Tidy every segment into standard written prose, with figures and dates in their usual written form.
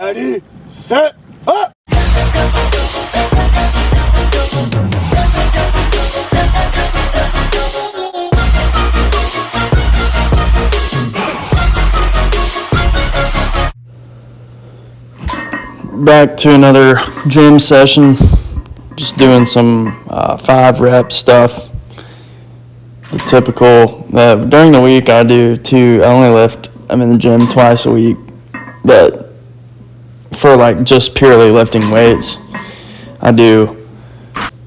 Ready, set, up! Back to another gym session, just doing some 5-rep stuff. The typical, during the week I only lift, I'm in the gym twice a week, but for like just purely lifting weights, I do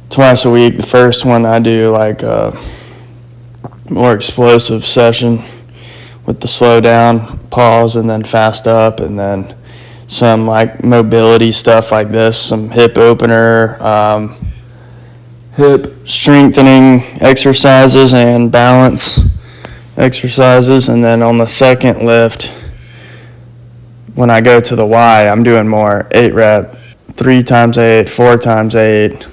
twice a week. The first one I do like a more explosive session with the slow down, pause, and then fast up, and then some like mobility stuff like this, some hip opener, hip strengthening exercises and balance exercises. And then on the second lift, when I go to the Y, I'm doing more 8-rep, 3x8, 4x8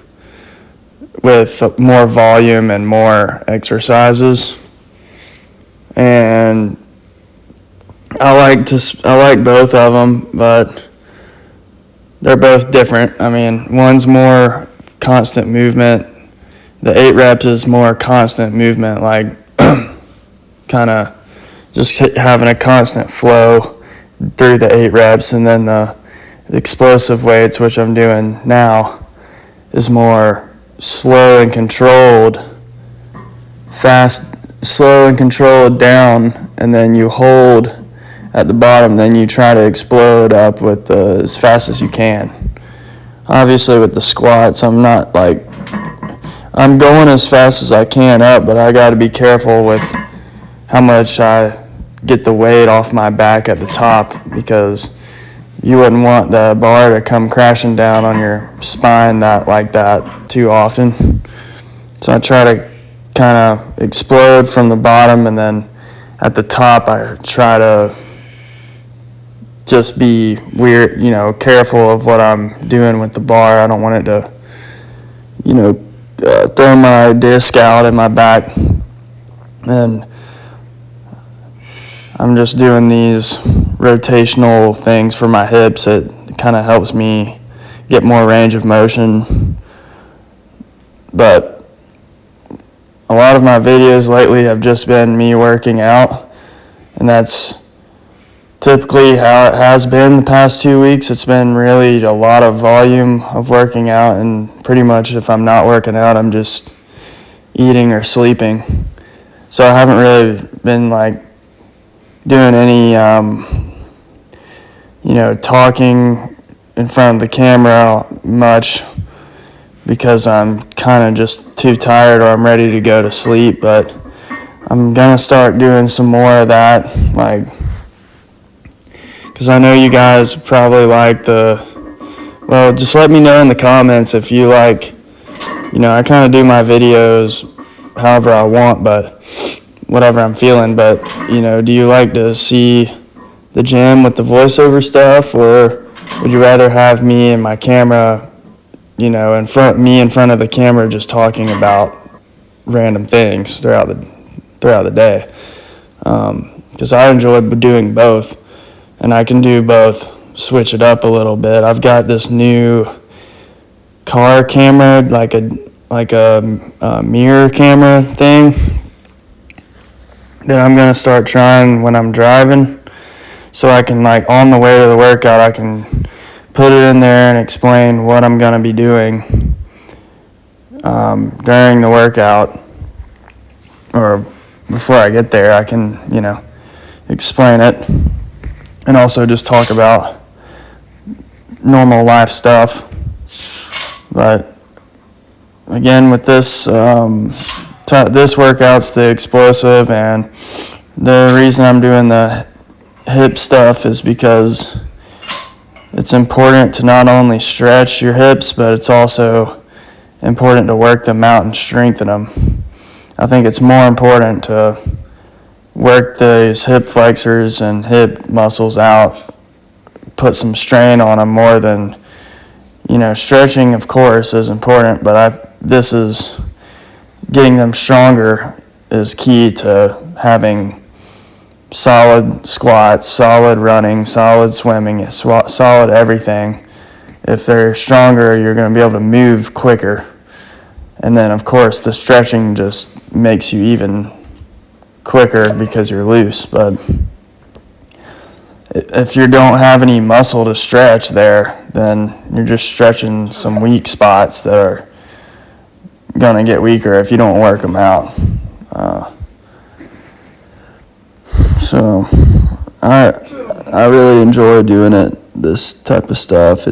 with more volume and more exercises. And I like both of them, but they're both different. I mean, one's more constant movement. The 8 reps is more constant movement, like kind of just having a constant flow through the 8 reps. And then the explosive weights, which I'm doing now, is more slow and controlled, slow and controlled down, and then you hold at the bottom, then you try to explode up with as fast as you can. Obviously with the squats, I'm going as fast as I can up, but I got to be careful with how much I get the weight off my back at the top, because you wouldn't want the bar to come crashing down on your spine like that too often. So I try to kind of explode from the bottom, and then at the top I try to just be weird, careful of what I'm doing with the bar. I don't want it to, throw my disc out in my back. And I'm just doing these rotational things for my hips. It kind of helps me get more range of motion. But a lot of my videos lately have just been me working out, and that's typically how it has been the past 2 weeks. It's been really a lot of volume of working out, and pretty much if I'm not working out, I'm just eating or sleeping. So I haven't really been doing any, talking in front of the camera much, because I'm kind of just too tired or I'm ready to go to sleep. But I'm going to start doing some more of that, because I know you guys probably just let me know in the comments if you I kind of do my videos however I want, but whatever I'm feeling. But, do you like to see the gym with the voiceover stuff, or would you rather have me and my camera, in front of the camera just talking about random things throughout the day? Because I enjoy doing both. And I can do both, switch it up a little bit. I've got this new car camera, like a mirror camera thing, that I'm going to start trying when I'm driving. So I can, on the way to the workout, I can put it in there and explain what I'm going to be doing during the workout. Or before I get there, I can, explain it. And also just talk about normal life stuff. But again, with this workout's the explosive, and the reason I'm doing the hip stuff is because it's important to not only stretch your hips, but it's also important to work them out and strengthen them. I think it's more important to work these hip flexors and hip muscles out, put some strain on them more than, stretching, of course, is important, but this is getting them stronger is key to having solid squats, solid running, solid swimming, solid everything. If they're stronger, you're going to be able to move quicker. And then, of course, the stretching just makes you even quicker because you're loose. But if you don't have any muscle to stretch there, then you're just stretching some weak spots that are going to get weaker if you don't work them out. So I really enjoy doing it, this type of stuff.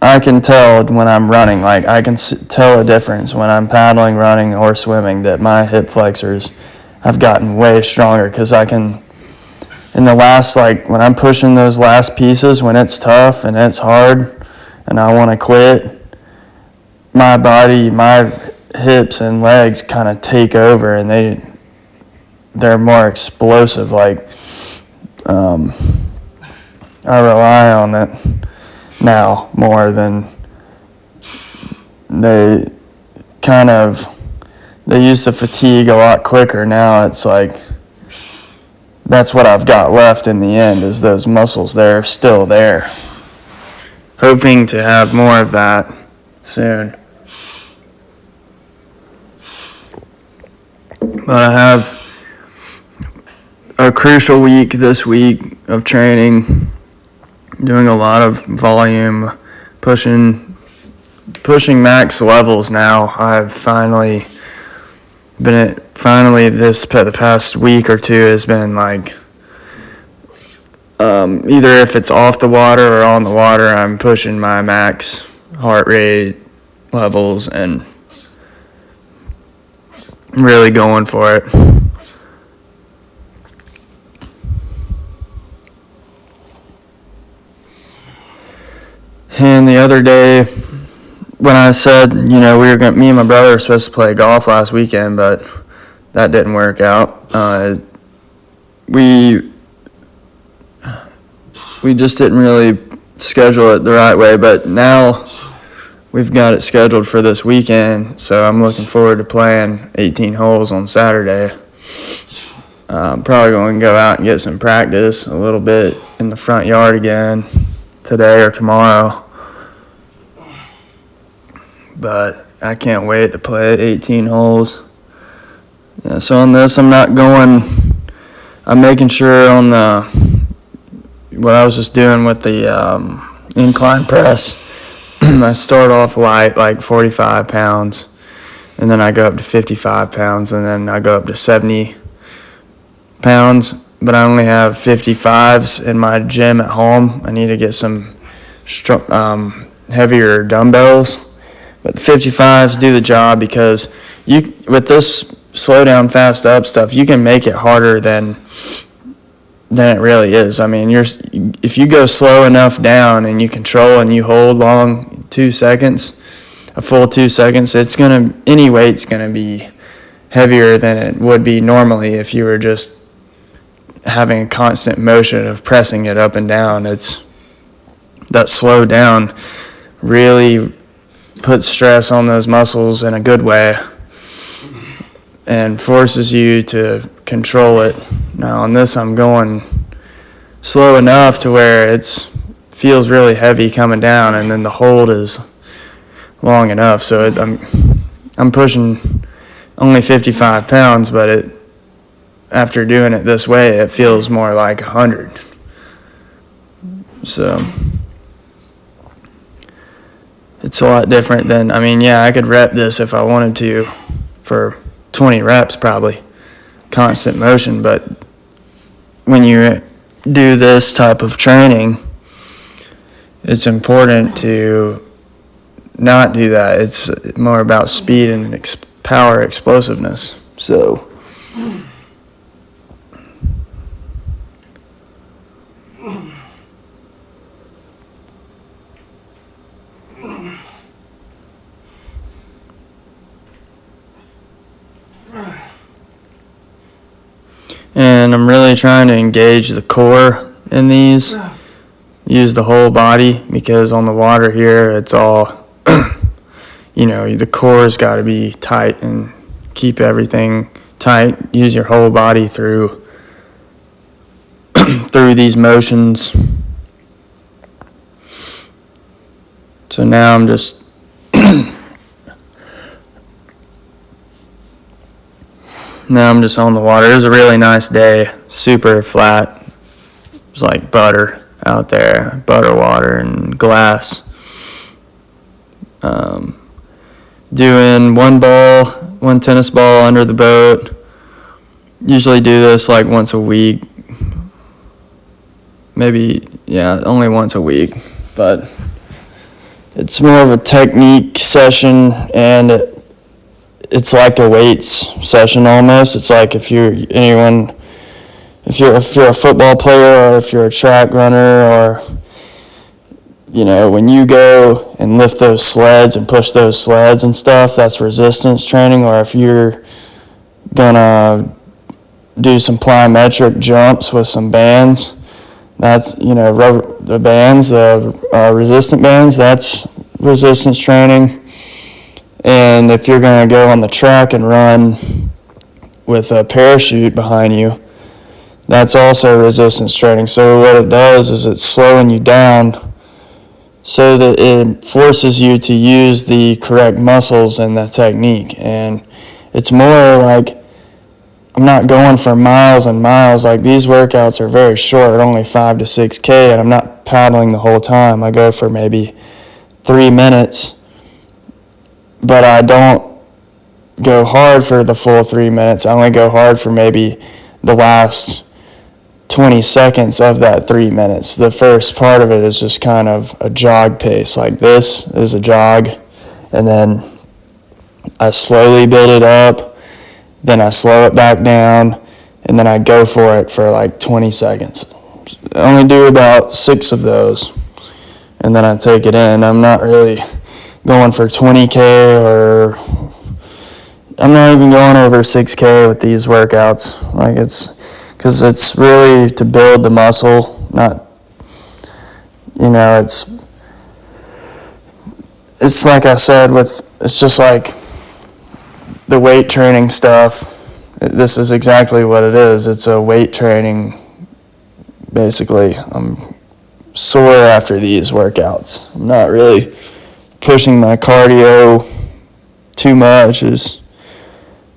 I can tell when I'm running, like I can tell a difference when I'm paddling, running, or swimming, that my hip flexors have gotten way stronger, because I can, in the last, like when I'm pushing those last pieces, when it's tough and it's hard and I want to quit, my body, my hips and legs kind of take over, and they're more explosive. Like I rely on it now more than they used to fatigue a lot quicker. Now it's like that's what I've got left in the end, is those muscles. They're still there. Hoping to have more of that soon. But I have a crucial week this week of training, doing a lot of volume, pushing max levels now. I've finally the past week or two has been like, either if it's off the water or on the water, I'm pushing my max heart rate levels and really going for it. And the other day, when I said, me and my brother were supposed to play golf last weekend, but that didn't work out. We just didn't really schedule it the right way, but now we've got it scheduled for this weekend, so I'm looking forward to playing 18 holes on Saturday. I'm probably going to go out and get some practice a little bit in the front yard again today or tomorrow. But I can't wait to play 18 holes. Yeah, so on this, I'm making sure on what I was just doing with the incline press, I start off light, like 45 pounds, and then I go up to 55 pounds, and then I go up to 70 pounds, but I only have 55s in my gym at home. I need to get some heavier dumbbells. But the 55s do the job, because with this slow down, fast up stuff, you can make it harder than it really is. I mean, if you go slow enough down and you control and you hold long 2 seconds, a full 2 seconds, any weight's gonna be heavier than it would be normally if you were just having a constant motion of pressing it up and down. It's that slow down really puts stress on those muscles in a good way and forces you to control it. Now on this, I'm going slow enough to where it feels really heavy coming down, and then the hold is long enough. So I'm pushing only 55 pounds, but after doing it this way, it feels more like 100. So it's a lot different than, I could rep this if I wanted to for 20 reps probably, constant motion, but when you do this type of training, it's important to not do that. It's more about speed and power, explosiveness. So and I'm really trying to engage the core in these, use the whole body, because on the water here, it's all, the core's got to be tight and keep everything tight. Use your whole body through these motions. So now I'm just on the water. It was a really nice day, super flat. It was like butter out there, butter water and glass. Doing one tennis ball under the boat. Usually do this like once a week. Maybe, only once a week. But it's more of a technique session, and it's like a weights session almost. It's like if you're a football player, or if you're a track runner, or when you go and lift those sleds and push those sleds and stuff, that's resistance training. Or if you're gonna do some plyometric jumps with some bands, that's the bands, the resistant bands, that's resistance training. And if you're gonna go on the track and run with a parachute behind you, that's also resistance training. So what it does is it's slowing you down so that it forces you to use the correct muscles and the technique. And it's more like I'm not going for miles and miles. Like, these workouts are very short, only 5 to 6K, and I'm not paddling the whole time. I go for maybe 3 minutes, but I don't go hard for the full 3 minutes. I only go hard for maybe the last 20 seconds of that 3 minutes. The first part of it is just kind of a jog pace. Like, this is a jog, and then I slowly build it up, then I slow it back down, and then I go for it for like 20 seconds. I only do about 6 of those, and then I take it in. I'm not really going for 20K, or I'm not even going over 6K with these workouts. Like, because it's really to build the muscle, not, it's like I said, it's just like the weight training stuff. This is exactly what it is. It's a weight training, basically. I'm sore after these workouts. I'm not really pushing my cardio too much as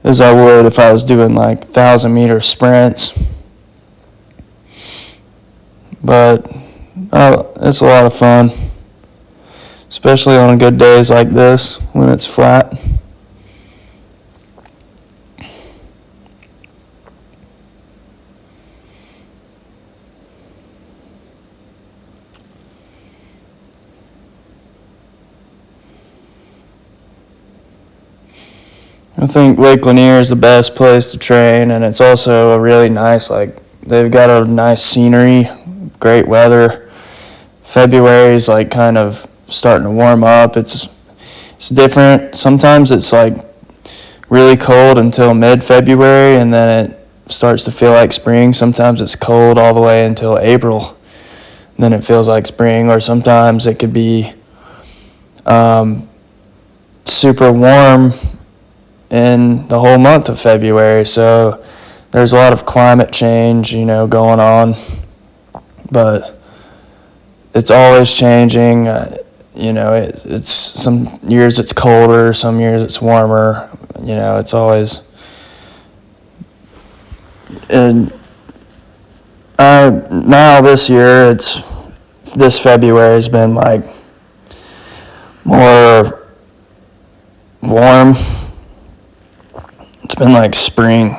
I would if I was doing like 1,000-meter sprints. But it's a lot of fun, especially on good days like this when it's flat. I think Lake Lanier is the best place to train, and it's also a really nice, they've got a nice scenery, great weather. February is kind of starting to warm up. It's different. Sometimes it's really cold until mid-February, and then it starts to feel like spring. Sometimes it's cold all the way until April, and then it feels like spring. Or sometimes it could be super warm in the whole month of February. So there's a lot of climate change, going on, but it's always changing. It's some years it's colder, some years it's warmer. It's always. And now this year, this February has been more warm. It's been like spring.